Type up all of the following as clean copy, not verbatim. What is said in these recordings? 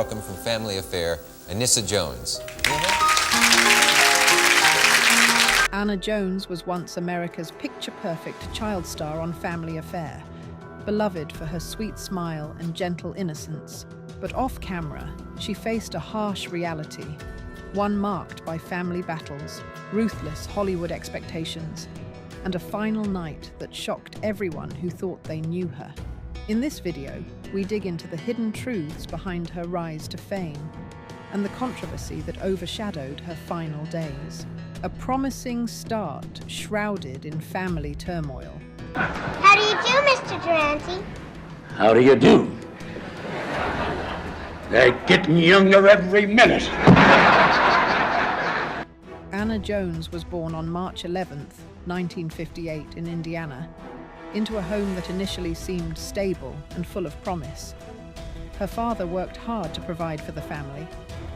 welcome from Family Affair, Anissa Jones. Anna Jones was once America's picture-perfect child star on Family Affair, beloved for her sweet smile and gentle innocence. But off-camera, she faced a harsh reality, one marked by family battles, ruthless Hollywood expectations, and a final night that shocked everyone who thought they knew her. In this video, we dig into the hidden truths behind her rise to fame and the controversy that overshadowed her final days. A promising start shrouded in family turmoil. How do you do, Mr. Durante? How do you do? They're getting younger every minute. Anna Jones was born on March 11th, 1958 in Indiana, into a home that initially seemed stable and full of promise. Her father worked hard to provide for the family,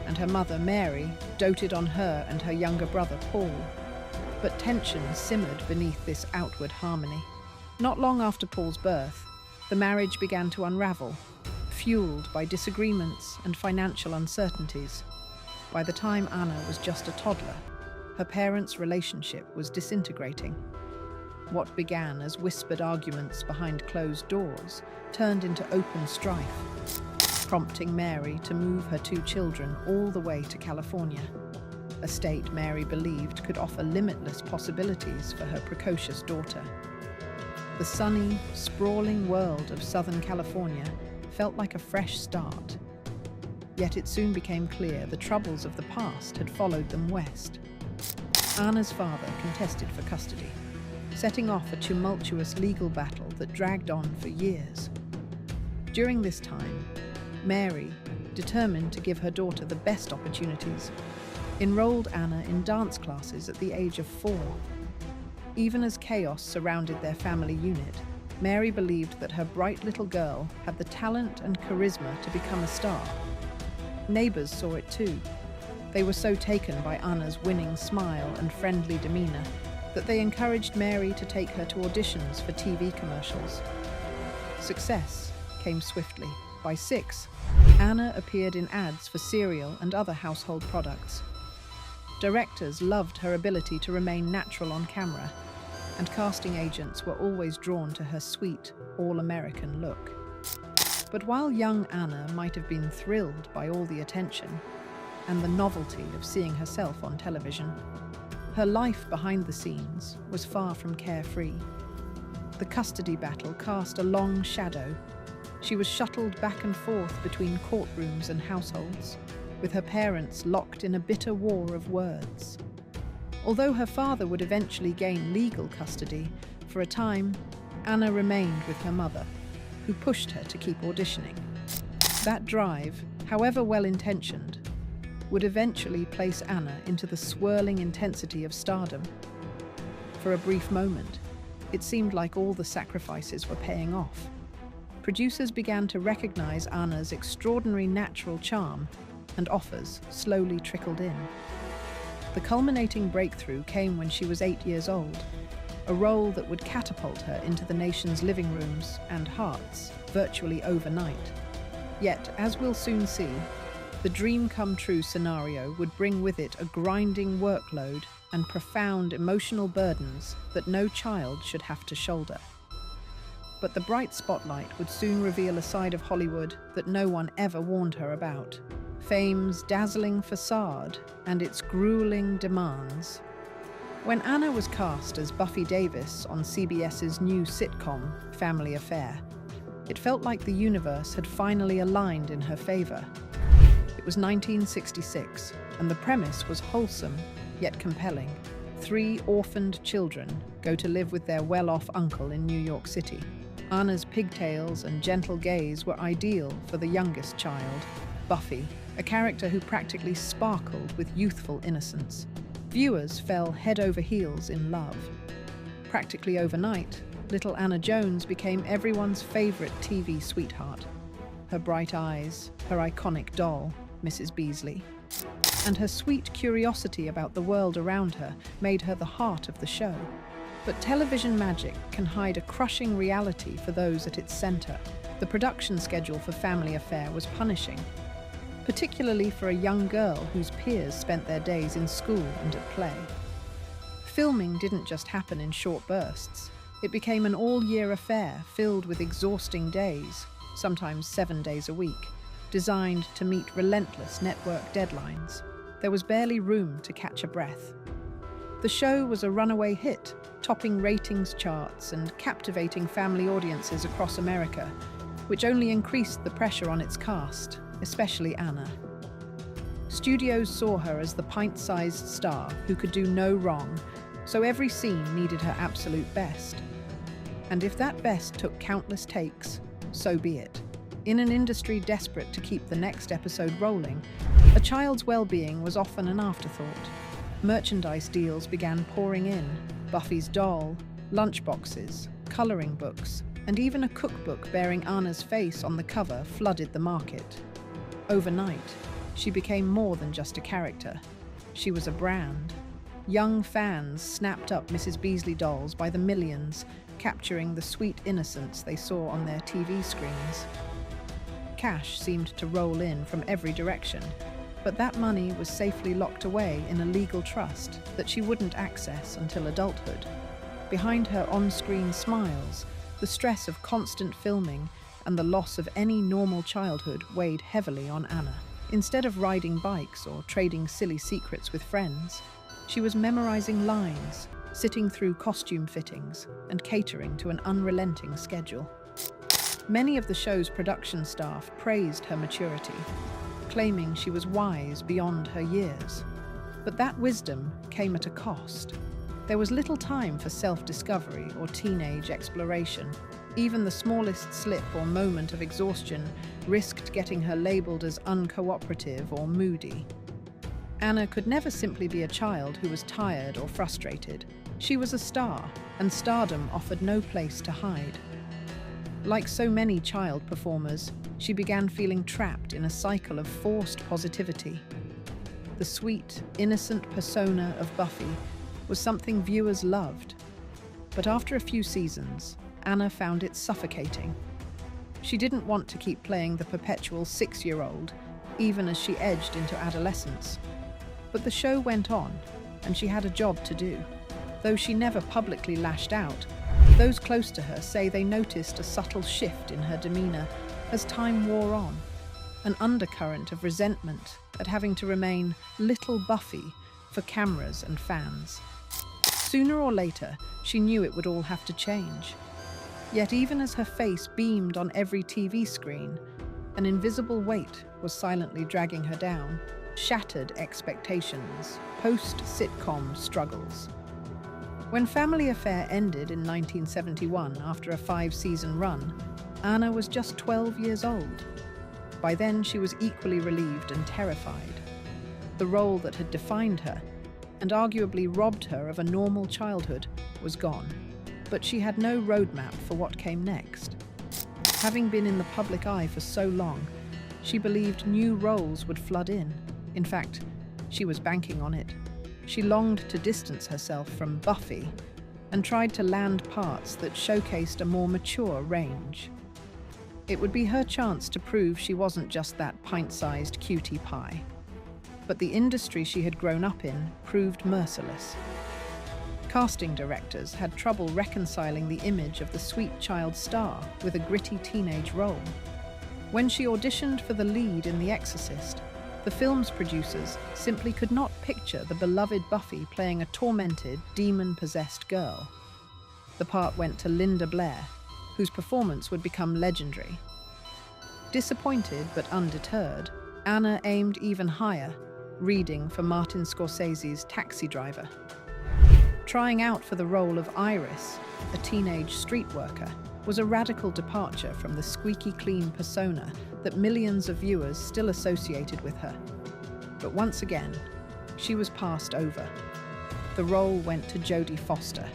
and her mother, Mary, doted on her and her younger brother, Paul. But tension simmered beneath this outward harmony. Not long after Paul's birth, the marriage began to unravel, fueled by disagreements and financial uncertainties. By the time Anna was just a toddler, her parents' relationship was disintegrating. What began as whispered arguments behind closed doors turned into open strife, prompting Mary to move her two children all the way to California, a state Mary believed could offer limitless possibilities for her precocious daughter. The sunny, sprawling world of Southern California felt like a fresh start. Yet it soon became clear the troubles of the past had followed them west. Anna's father contested for custody, setting off a tumultuous legal battle that dragged on for years. During this time, Mary, determined to give her daughter the best opportunities, enrolled Anna in dance classes at the age of 4. Even as chaos surrounded their family unit, Mary believed that her bright little girl had the talent and charisma to become a star. Neighbors saw it too. They were so taken by Anna's winning smile and friendly demeanor that they encouraged Mary to take her to auditions for TV commercials. Success came swiftly. By 6, Anna appeared in ads for cereal and other household products. Directors loved her ability to remain natural on camera, and casting agents were always drawn to her sweet, all-American look. But while young Anna might have been thrilled by all the attention and the novelty of seeing herself on television, her life behind the scenes was far from carefree. The custody battle cast a long shadow. She was shuttled back and forth between courtrooms and households, with her parents locked in a bitter war of words. Although her father would eventually gain legal custody, for a time, Anna remained with her mother, who pushed her to keep auditioning. That drive, however well-intentioned, would eventually place Anna into the swirling intensity of stardom. For a brief moment, it seemed like all the sacrifices were paying off. Producers began to recognize Anna's extraordinary natural charm, and offers slowly trickled in. The culminating breakthrough came when she was 8 years old, a role that would catapult her into the nation's living rooms and hearts virtually overnight. Yet, as we'll soon see, the dream-come-true scenario would bring with it a grinding workload and profound emotional burdens that no child should have to shoulder. But the bright spotlight would soon reveal a side of Hollywood that no one ever warned her about. Fame's dazzling facade and its grueling demands. When Anna was cast as Buffy Davis on CBS's new sitcom, Family Affair, it felt like the universe had finally aligned in her favor. It was 1966, and the premise was wholesome, yet compelling. 3 orphaned children go to live with their well-off uncle in New York City. Anna's pigtails and gentle gaze were ideal for the youngest child, Buffy, a character who practically sparkled with youthful innocence. Viewers fell head over heels in love. Practically overnight, little Anna Jones became everyone's favorite TV sweetheart. Her bright eyes, her iconic doll, Mrs. Beasley, and her sweet curiosity about the world around her made her the heart of the show. But television magic can hide a crushing reality for those at its center. The production schedule for Family Affair was punishing. particularly for a young girl whose peers spent their days in school and at play. Filming didn't just happen in short bursts. It became an all-year affair filled with exhausting days, sometimes 7 days a week, designed to meet relentless network deadlines. There was barely room to catch a breath. The show was a runaway hit, topping ratings charts and captivating family audiences across America, which only increased the pressure on its cast, especially Anna. Studios saw her as the pint-sized star who could do no wrong, so every scene needed her absolute best. And if that best took countless takes, so be it. In an industry desperate to keep the next episode rolling, a child's well-being was often an afterthought. Merchandise deals began pouring in: Buffy's doll, lunchboxes, coloring books, and even a cookbook bearing Anna's face on the cover flooded the market. Overnight, she became more than just a character. She was a brand. Young fans snapped up Mrs. Beasley dolls by the millions, capturing the sweet innocence they saw on their TV screens. Cash seemed to roll in from every direction, but that money was safely locked away in a legal trust that she wouldn't access until adulthood. Behind her on-screen smiles, the stress of constant filming and the loss of any normal childhood weighed heavily on Anna. Instead of riding bikes or trading silly secrets with friends, she was memorizing lines, sitting through costume fittings, and catering to an unrelenting schedule. Many of the show's production staff praised her maturity, claiming she was wise beyond her years. But that wisdom came at a cost. There was little time for self-discovery or teenage exploration. Even the smallest slip or moment of exhaustion risked getting her labeled as uncooperative or moody. Anna could never simply be a child who was tired or frustrated. She was a star, and stardom offered no place to hide. Like so many child performers, she began feeling trapped in a cycle of forced positivity. The sweet, innocent persona of Buffy was something viewers loved. But after a few seasons, Anna found it suffocating. She didn't want to keep playing the perpetual 6-year-old, even as she edged into adolescence. But the show went on, and she had a job to do. Though she never publicly lashed out, those close to her say they noticed a subtle shift in her demeanor as time wore on, an undercurrent of resentment at having to remain little Buffy for cameras and fans. Sooner or later, she knew it would all have to change. Yet even as her face beamed on every TV screen, an invisible weight was silently dragging her down. Shattered expectations, post-sitcom struggles. When Family Affair ended in 1971 after a 5-season run, Anna was just 12 years old. By then, she was equally relieved and terrified. The role that had defined her, and arguably robbed her of a normal childhood, was gone. But she had no roadmap for what came next. Having been in the public eye for so long, she believed new roles would flood in. In fact, she was banking on it. She longed to distance herself from Buffy and tried to land parts that showcased a more mature range. It would be her chance to prove she wasn't just that pint-sized cutie pie. But the industry she had grown up in proved merciless. Casting directors had trouble reconciling the image of the sweet child star with a gritty teenage role. When she auditioned for the lead in The Exorcist, the film's producers simply could not picture the beloved Buffy playing a tormented, demon-possessed girl. The part went to Linda Blair, whose performance would become legendary. Disappointed but undeterred, Anna aimed even higher, reading for Martin Scorsese's Taxi Driver. Trying out for the role of Iris, a teenage street worker, was a radical departure from the squeaky clean persona that millions of viewers still associated with her. But once again, she was passed over. The role went to Jodie Foster,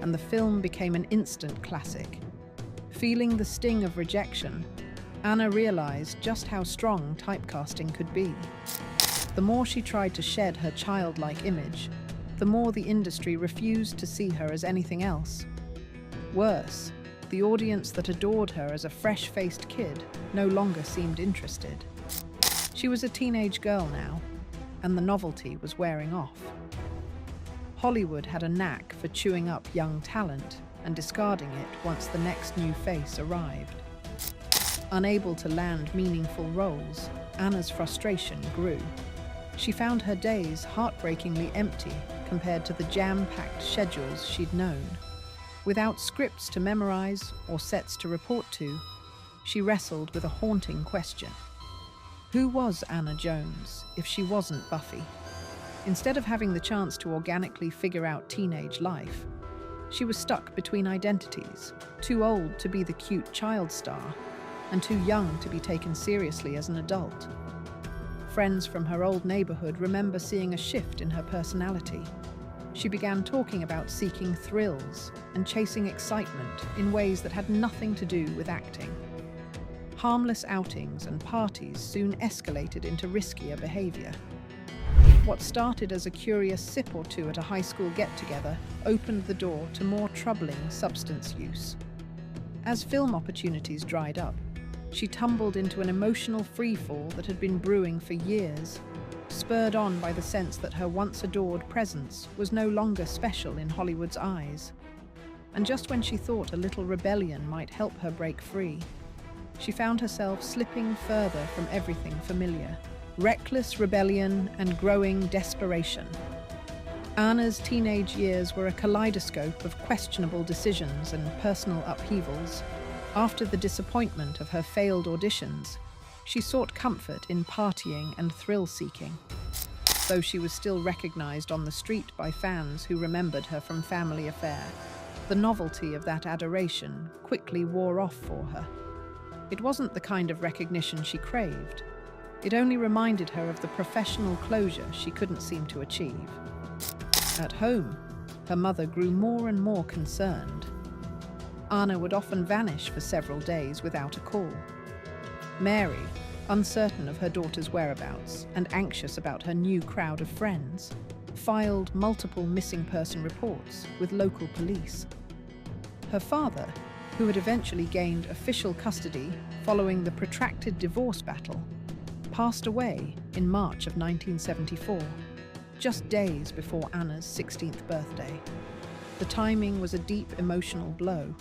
and the film became an instant classic. Feeling the sting of rejection, Anna realized just how strong typecasting could be. The more she tried to shed her childlike image, the more the industry refused to see her as anything else. Worse, the audience that adored her as a fresh-faced kid no longer seemed interested. She was a teenage girl now, and the novelty was wearing off. Hollywood had a knack for chewing up young talent and discarding it once the next new face arrived. Unable to land meaningful roles, Anna's frustration grew. She found her days heartbreakingly empty compared to the jam-packed schedules she'd known. Without scripts to memorize or sets to report to, she wrestled with a haunting question. Who was Anna Jones if she wasn't Buffy? Instead of having the chance to organically figure out teenage life, she was stuck between identities, too old to be the cute child star and too young to be taken seriously as an adult. Friends from her old neighborhood remember seeing a shift in her personality. She began talking about seeking thrills and chasing excitement in ways that had nothing to do with acting. Harmless outings and parties soon escalated into riskier behavior. What started as a curious sip or two at a high school get-together opened the door to more troubling substance use. As film opportunities dried up, she tumbled into an emotional freefall that had been brewing for years, spurred on by the sense that her once-adored presence was no longer special in Hollywood's eyes. And just when she thought a little rebellion might help her break free, she found herself slipping further from everything familiar. Reckless rebellion and growing desperation. Anna's teenage years were a kaleidoscope of questionable decisions and personal upheavals. After the disappointment of her failed auditions, she sought comfort in partying and thrill-seeking. Though she was still recognized on the street by fans who remembered her from Family Affair, the novelty of that adoration quickly wore off for her. It wasn't the kind of recognition she craved. It only reminded her of the professional closure she couldn't seem to achieve. At home, her mother grew more and more concerned. Anna would often vanish for several days without a call. Mary, uncertain of her daughter's whereabouts and anxious about her new crowd of friends, filed multiple missing person reports with local police. Her father, who had eventually gained official custody following the protracted divorce battle, passed away in March of 1974, just days before Anna's 16th birthday. The timing was a deep emotional blow.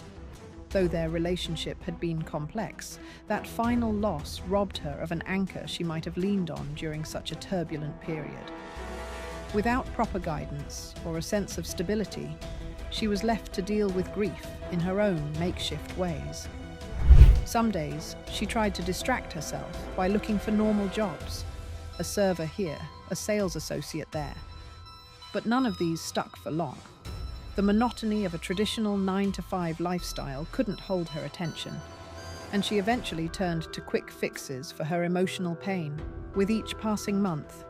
Though their relationship had been complex, that final loss robbed her of an anchor she might have leaned on during such a turbulent period. Without proper guidance or a sense of stability, she was left to deal with grief in her own makeshift ways. Some days, she tried to distract herself by looking for normal jobs, a server here, a sales associate there. But none of these stuck for long. The monotony of a traditional 9-to-5 lifestyle couldn't hold her attention, and she eventually turned to quick fixes for her emotional pain. With each passing month,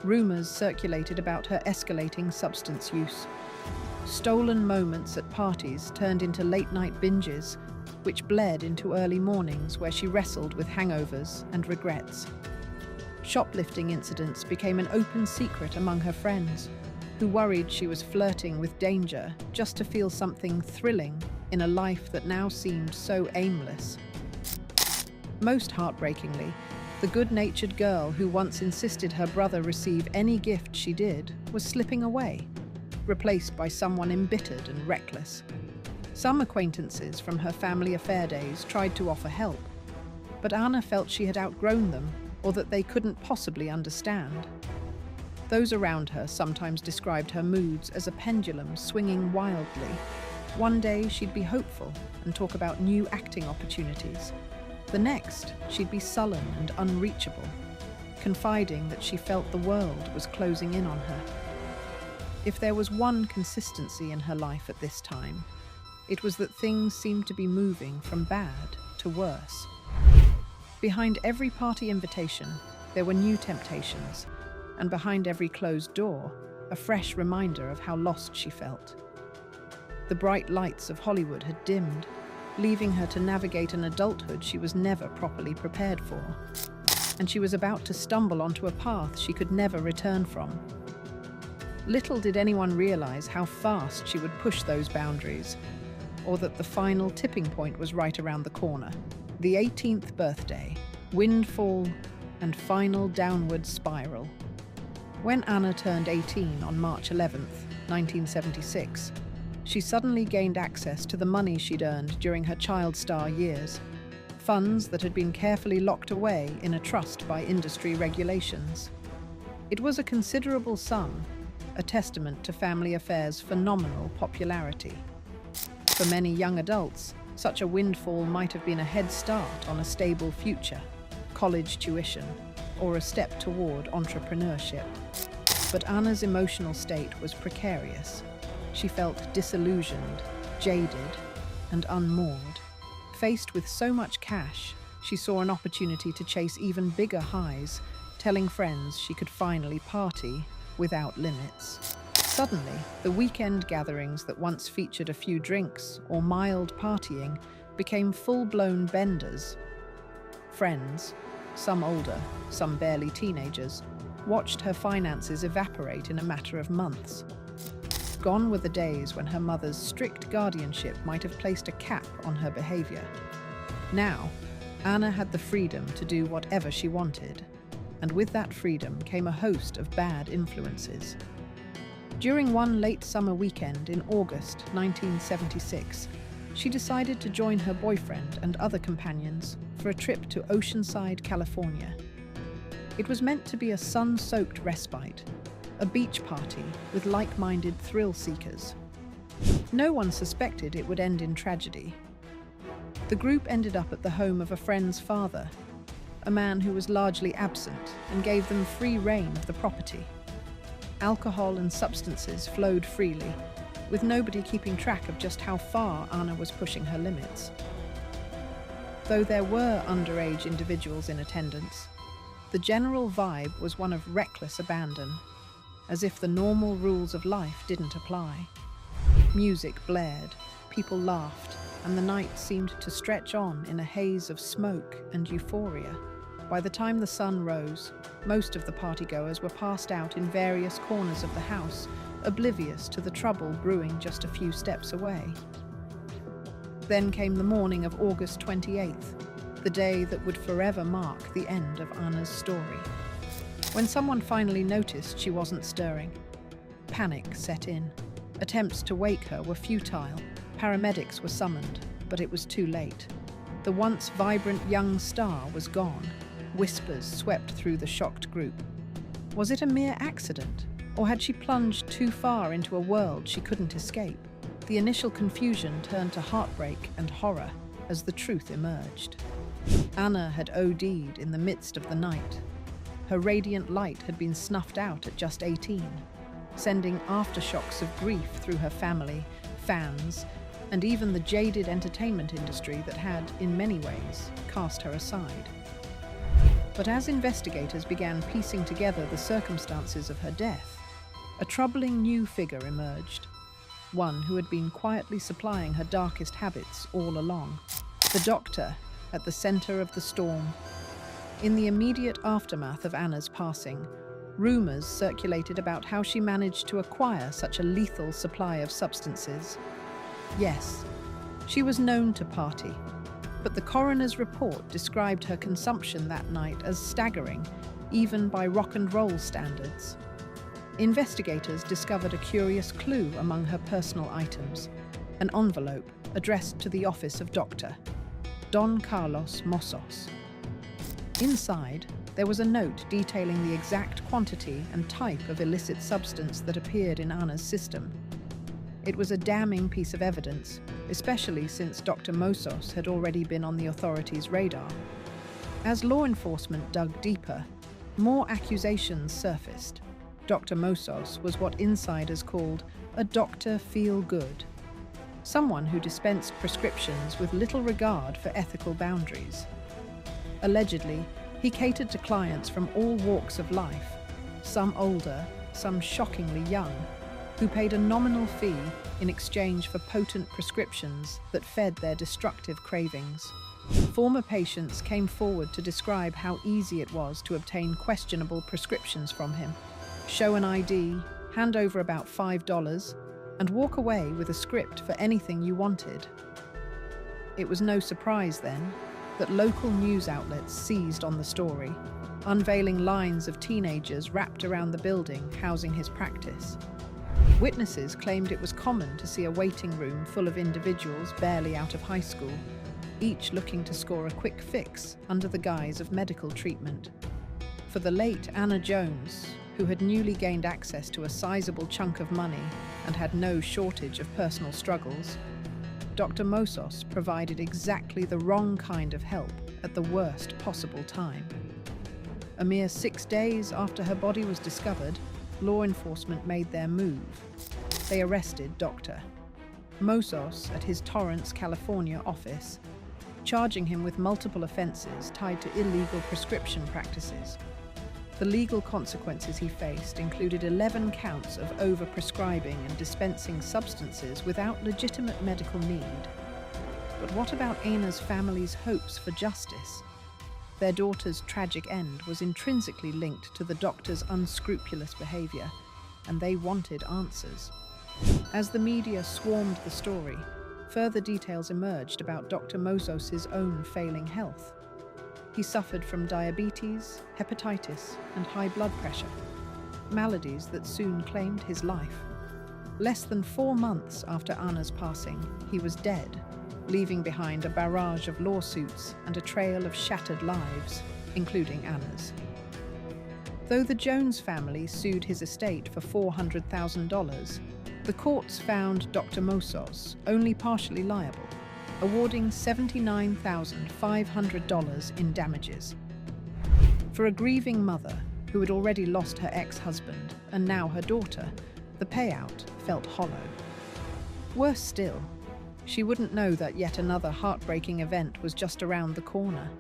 rumors circulated about her escalating substance use. Stolen moments at parties turned into late-night binges, which bled into early mornings where she wrestled with hangovers and regrets. Shoplifting incidents became an open secret among her friends, who worried she was flirting with danger just to feel something thrilling in a life that now seemed so aimless. Most heartbreakingly, the good-natured girl who once insisted her brother receive any gift she did was slipping away, replaced by someone embittered and reckless. Some acquaintances from her Family Affair days tried to offer help, but Anna felt she had outgrown them or that they couldn't possibly understand. Those around her sometimes described her moods as a pendulum swinging wildly. One day she'd be hopeful and talk about new acting opportunities. The next, she'd be sullen and unreachable, confiding that she felt the world was closing in on her. If there was one consistency in her life at this time, it was that things seemed to be moving from bad to worse. Behind every party invitation, there were new temptations, and behind every closed door, a fresh reminder of how lost she felt. The bright lights of Hollywood had dimmed, leaving her to navigate an adulthood she was never properly prepared for. And she was about to stumble onto a path she could never return from. Little did anyone realize how fast she would push those boundaries, or that the final tipping point was right around the corner. The 18th birthday, windfall, and final downward spiral. When Anna turned 18 on March 11th, 1976, she suddenly gained access to the money she'd earned during her child star years, funds that had been carefully locked away in a trust by industry regulations. It was a considerable sum, a testament to Family Affair's phenomenal popularity. For many young adults, such a windfall might have been a head start on a stable future, college tuition, or a step toward entrepreneurship. But Anna's emotional state was precarious. She felt disillusioned, jaded, and unmoored. Faced with so much cash, she saw an opportunity to chase even bigger highs, telling friends she could finally party without limits. Suddenly, the weekend gatherings that once featured a few drinks or mild partying became full-blown benders. Friends, some older, some barely teenagers, watched her finances evaporate in a matter of months. Gone were the days when her mother's strict guardianship might have placed a cap on her behavior. Now, Anna had the freedom to do whatever she wanted, and with that freedom came a host of bad influences. During one late summer weekend in August 1976, she decided to join her boyfriend and other companions for a trip to Oceanside, California. It was meant to be a sun-soaked respite, a beach party with like-minded thrill-seekers. No one suspected it would end in tragedy. The group ended up at the home of a friend's father, a man who was largely absent and gave them free rein of the property. Alcohol and substances flowed freely, with nobody keeping track of just how far Anna was pushing her limits. Though there were underage individuals in attendance, the general vibe was one of reckless abandon, as if the normal rules of life didn't apply. Music blared, people laughed, and the night seemed to stretch on in a haze of smoke and euphoria. By the time the sun rose, most of the partygoers were passed out in various corners of the house, oblivious to the trouble brewing just a few steps away. Then came the morning of August 28th, the day that would forever mark the end of Anna's story. When someone finally noticed she wasn't stirring, panic set in. Attempts to wake her were futile. Paramedics were summoned, but it was too late. The once vibrant young star was gone. Whispers swept through the shocked group. Was it a mere accident, or had she plunged too far into a world she couldn't escape? The initial confusion turned to heartbreak and horror as the truth emerged. Anna had OD'd in the midst of the night. Her radiant light had been snuffed out at just 18, sending aftershocks of grief through her family, fans, and even the jaded entertainment industry that had, in many ways, cast her aside. But as investigators began piecing together the circumstances of her death, a troubling new figure emerged, one who had been quietly supplying her darkest habits all along. The doctor at the center of the storm. In the immediate aftermath of Anna's passing, rumors circulated about how she managed to acquire such a lethal supply of substances. Yes, she was known to party, but the coroner's report described her consumption that night as staggering, even by rock and roll standards. Investigators discovered a curious clue among her personal items, an envelope addressed to the office of Dr. Don Carlos Mossos. Inside, there was a note detailing the exact quantity and type of illicit substance that appeared in Anna's system. It was a damning piece of evidence, especially since Dr. Mossos had already been on the authorities' radar. As law enforcement dug deeper, more accusations surfaced. Dr. Mossos was what insiders called a Dr. Feel-Good, someone who dispensed prescriptions with little regard for ethical boundaries. Allegedly, he catered to clients from all walks of life, some older, some shockingly young, who paid a nominal fee in exchange for potent prescriptions that fed their destructive cravings. Former patients came forward to describe how easy it was to obtain questionable prescriptions from him. Show an ID, hand over about $5, and walk away with a script for anything you wanted. It was no surprise then that local news outlets seized on the story. unveiling lines of teenagers wrapped around the building housing his practice. Witnesses claimed it was common to see a waiting room full of individuals barely out of high school, each looking to score a quick fix under the guise of medical treatment. For the late Anna Jones, who had newly gained access to a sizable chunk of money and had no shortage of personal struggles, Dr. Mosos provided exactly the wrong kind of help at the worst possible time. A mere 6 days after her body was discovered, law enforcement made their move. They arrested Dr. Mosos at his Torrance, California office, charging him with multiple offenses tied to illegal prescription practices. The legal consequences he faced included 11 counts of overprescribing and dispensing substances without legitimate medical need. But what about Anna's family's hopes for justice? Their daughter's tragic end was intrinsically linked to the doctor's unscrupulous behavior, and they wanted answers. As the media swarmed the story, further details emerged about Dr. Mosos's own failing health. He suffered from diabetes, hepatitis, and high blood pressure, maladies that soon claimed his life. Less than 4 months after Anna's passing, he was dead, leaving behind a barrage of lawsuits and a trail of shattered lives, including Anna's. Though the Jones family sued his estate for $400,000, the courts found Dr. Mosos only partially liable, awarding $79,500 in damages. For a grieving mother who had already lost her ex-husband and now her daughter, the payout felt hollow. Worse still, she wouldn't know that yet another heartbreaking event was just around the corner,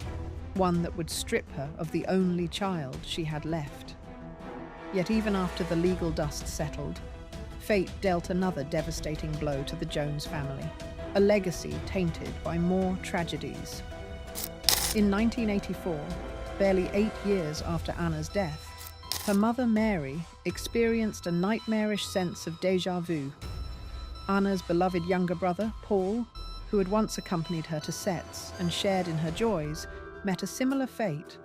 one that would strip her of the only child she had left. Yet even after the legal dust settled, fate dealt another devastating blow to the Jones family, a legacy tainted by more tragedies. In 1984, barely 8 years after Anna's death, her mother Mary experienced a nightmarish sense of déjà vu. Anna's beloved younger brother, Paul, who had once accompanied her to sets and shared in her joys, met a similar fate.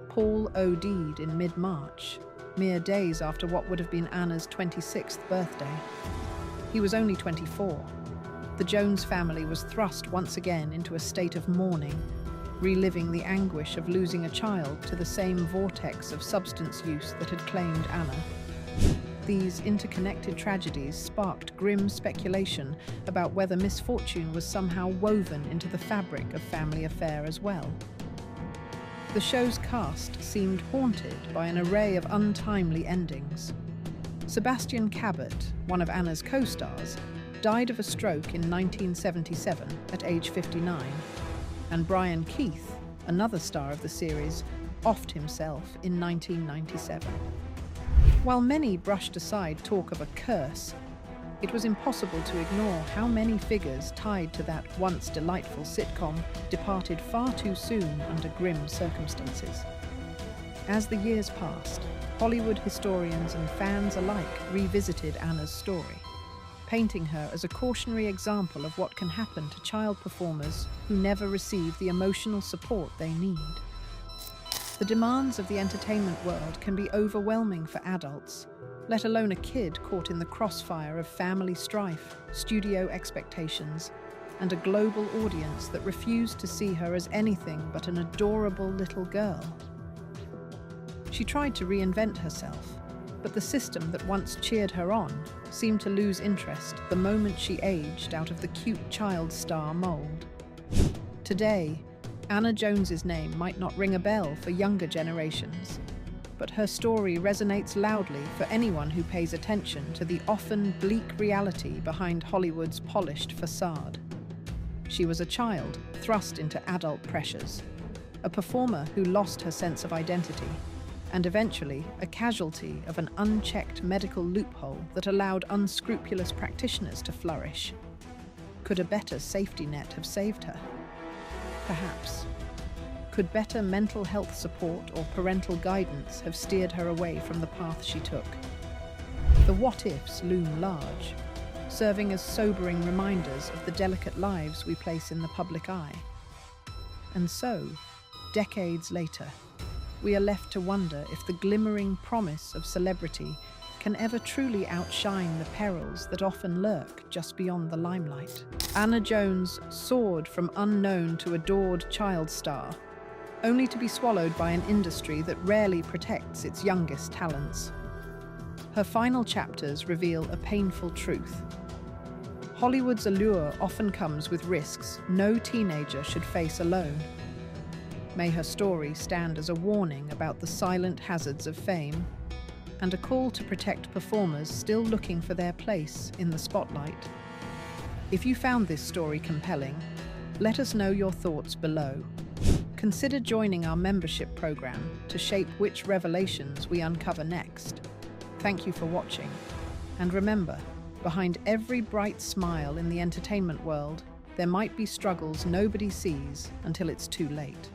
Paul OD'd in mid-March, mere days after what would have been Anna's 26th birthday. He was only 24. The Jones family was thrust once again into a state of mourning, reliving the anguish of losing a child to the same vortex of substance use that had claimed Anna. These interconnected tragedies sparked grim speculation about whether misfortune was somehow woven into the fabric of family affair as well. The show's cast seemed haunted by an array of untimely endings. Sebastian Cabot, one of Anna's co-stars, died of a stroke in 1977 at age 59, and Brian Keith, another star of the series, offed himself in 1997. While many brushed aside talk of a curse, it was impossible to ignore how many figures tied to that once delightful sitcom departed far too soon under grim circumstances. As the years passed, Hollywood historians and fans alike revisited Anna's story, painting her as a cautionary example of what can happen to child performers who never receive the emotional support they need. The demands of the entertainment world can be overwhelming for adults, let alone a kid caught in the crossfire of family strife, studio expectations, and a global audience that refused to see her as anything but an adorable little girl. She tried to reinvent herself, but the system that once cheered her on seemed to lose interest the moment she aged out of the cute child star mold. Today, Anna Jones's name might not ring a bell for younger generations, but her story resonates loudly for anyone who pays attention to the often bleak reality behind Hollywood's polished facade. She was a child thrust into adult pressures, a performer who lost her sense of identity, and eventually a casualty of an unchecked medical loophole that allowed unscrupulous practitioners to flourish. Could a better safety net have saved her? Perhaps. Could better mental health support or parental guidance have steered her away from the path she took? The what-ifs loom large, serving as sobering reminders of the delicate lives we place in the public eye. And so, decades later, we are left to wonder if the glimmering promise of celebrity can ever truly outshine the perils that often lurk just beyond the limelight. Anna Jones soared from unknown to adored child star, only to be swallowed by an industry that rarely protects its youngest talents. Her final chapters reveal a painful truth. Hollywood's allure often comes with risks no teenager should face alone. May her story stand as a warning about the silent hazards of fame and a call to protect performers still looking for their place in the spotlight. If you found this story compelling, let us know your thoughts below. Consider joining our membership program to shape which revelations we uncover next. Thank you for watching. And remember, behind every bright smile in the entertainment world, there might be struggles nobody sees until it's too late.